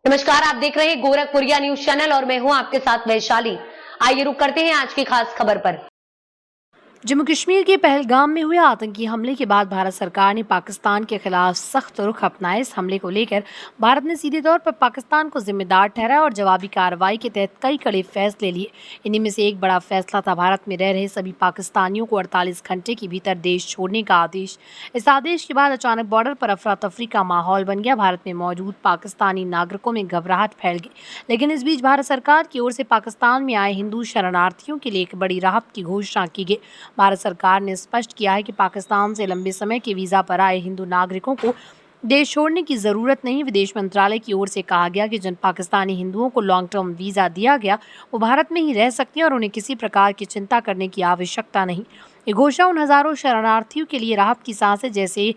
नमस्कार, आप देख रहे हैं गोरखपुरिया न्यूज चैनल और मैं हूं आपके साथ वैशाली। आइए रुक करते हैं आज की खास खबर पर। जम्मू कश्मीर के पहलगाम में हुए आतंकी हमले के बाद भारत सरकार ने पाकिस्तान के खिलाफ सख्त रुख अपनाया। इस हमले को लेकर भारत ने सीधे तौर पर पाकिस्तान को जिम्मेदार ठहराया और जवाबी कार्रवाई के तहत कई कड़े फैसले लिए। इन्हीं में से एक बड़ा फैसला था भारत में रह रहे सभी पाकिस्तानियों को 48 घंटे के भीतर देश छोड़ने का आदेश। इस आदेश के बाद अचानक बॉर्डर पर अफरा तफरी का माहौल बन गया। भारत में मौजूद पाकिस्तानी नागरिकों में घबराहट फैल गई, लेकिन इस बीच भारत सरकार की ओर से पाकिस्तान में आए हिंदू शरणार्थियों के लिए एक बड़ी राहत की घोषणा की गई। भारत सरकार ने स्पष्ट किया है कि पाकिस्तान से लंबे समय के वीजा पर आए हिंदू नागरिकों को देश छोड़ने की जरूरत नहीं। विदेश मंत्रालय की ओर से कहा गया कि जिन पाकिस्तानी हिंदुओं को लॉन्ग टर्म वीजा दिया गया वो भारत में ही रह सकते हैं और उन्हें किसी प्रकार की चिंता करने की आवश्यकता नहीं। ये घोषणा उन हजारों शरणार्थियों के लिए राहत की सांस है जैसे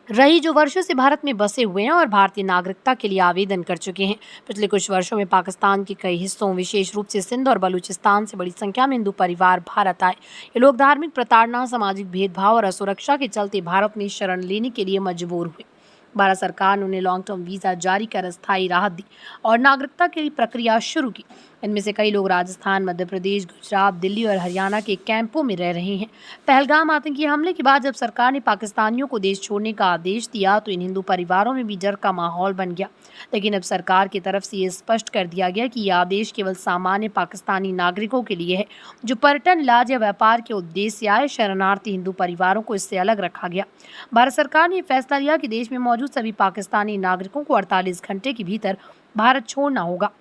रही जो वर्षों से भारत में बसे हुए हैं और भारतीय नागरिकता के लिए आवेदन कर चुके हैं। पिछले कुछ वर्षों में पाकिस्तान के कई हिस्सों, विशेष रूप से सिंध और बलूचिस्तान से बड़ी संख्या में हिंदू परिवार भारत आए। ये लोग धार्मिक प्रताड़ना, सामाजिक भेदभाव और असुरक्षा के चलते भारत में शरण लेने के लिए मजबूर हुए। भारत सरकार ने उन्हें लॉन्ग टर्म वीजा जारी कर अस्थायी राहत दी और नागरिकता की प्रक्रिया शुरू की। इनमें से कई लोग राजस्थान, मध्य प्रदेश, गुजरात, दिल्ली और हरियाणा के कैंपों में रह रहे हैं। पहलगाम आतंकी हमले के बाद जब सरकार ने पाकिस्तानियों को देश छोड़ने का आदेश दिया तो इन हिंदू परिवारों में भी डर का माहौल बन गया। लेकिन अब सरकार की तरफ से ये स्पष्ट कर दिया गया कि यह आदेश केवल सामान्य पाकिस्तानी नागरिकों के लिए है जो पर्यटन, इलाज या व्यापार के उद्देश्य से आए। शरणार्थी हिंदू परिवारों को इससे अलग रखा गया। भारत सरकार ने फैसला लिया कि देश में मौजूद सभी पाकिस्तानी नागरिकों को 48 घंटे के भीतर भारत छोड़ना होगा।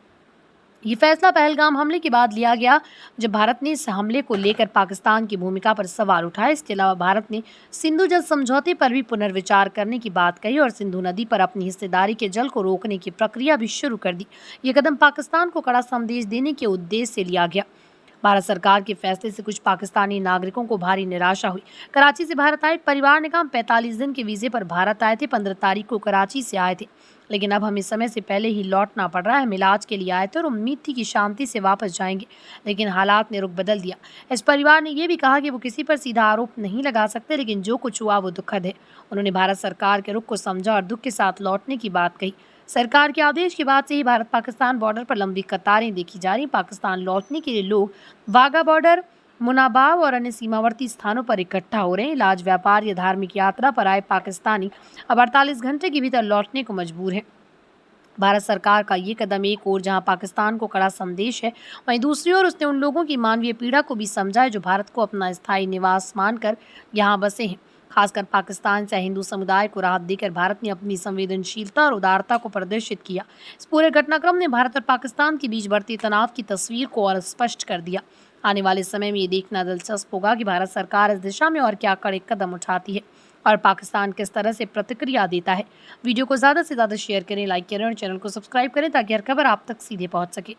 ये फैसला पहलगाम हमले के बाद लिया गया जब भारत ने इस हमले को लेकर पाकिस्तान की भूमिका पर सवाल उठाए। इसके अलावा भारत ने सिंधु जल समझौते पर भी पुनर्विचार करने की बात कही और सिंधु नदी पर अपनी हिस्सेदारी के जल को रोकने की प्रक्रिया भी शुरू कर दी। ये कदम पाकिस्तान को कड़ा संदेश देने के उद्देश्य से लिया गया। भारत सरकार के फैसले से कुछ पाकिस्तानी नागरिकों को भारी निराशा हुई। कराची से भारत आए एक परिवार ने कहा, 45 दिन के वीजे पर भारत आए थे, 15 तारीख को कराची से आए थे, लेकिन अब हमें समय से पहले ही लौटना पड़ रहा है। हम इलाज के लिए आए थे और उम्मीद थी कि शांति से वापस जाएंगे, लेकिन हालात ने रुख बदल दिया। इस परिवार ने यह भी कहा कि वो किसी पर सीधा आरोप नहीं लगा सकते, लेकिन जो कुछ हुआ वो दुखद है। उन्होंने भारत सरकार के रुख को समझा और दुख के साथ लौटने की बात कही। सरकार के आदेश के बाद से ही भारत पाकिस्तान बॉर्डर पर लंबी कतारें देखी जा रही। पाकिस्तान लौटने के लिए लोग वाघा बॉर्डर, मुनाबाव और अन्य सीमावर्ती स्थानों पर इकट्ठा हो रहे हैं। इलाज, व्यापार या धार्मिक यात्रा पर आए पाकिस्तानी अब 48 घंटे के भीतर लौटने को मजबूर हैं। भारत सरकार का ये कदम एक ओर जहां पाकिस्तान को कड़ा संदेश है, वहीं दूसरी ओर उसने उन लोगों की मानवीय पीड़ा को भी समझा है जो भारत को अपना स्थायी निवास मानकर यहाँ बसे हैं। खासकर पाकिस्तान से हिंदू समुदाय को राहत देकर भारत ने अपनी संवेदनशीलता और उदारता को प्रदर्शित किया। इस पूरे घटनाक्रम ने भारत और पाकिस्तान के बीच बढ़ते तनाव की तस्वीर को और स्पष्ट कर दिया। आने वाले समय में ये देखना दिलचस्प होगा कि भारत सरकार इस दिशा में और क्या कड़े कदम उठाती है और पाकिस्तान किस तरह से प्रतिक्रिया देता है। वीडियो को ज़्यादा से ज़्यादा शेयर करें, लाइक करें और चैनल को सब्सक्राइब करें ताकि हर खबर आप तक सीधे पहुंच सके।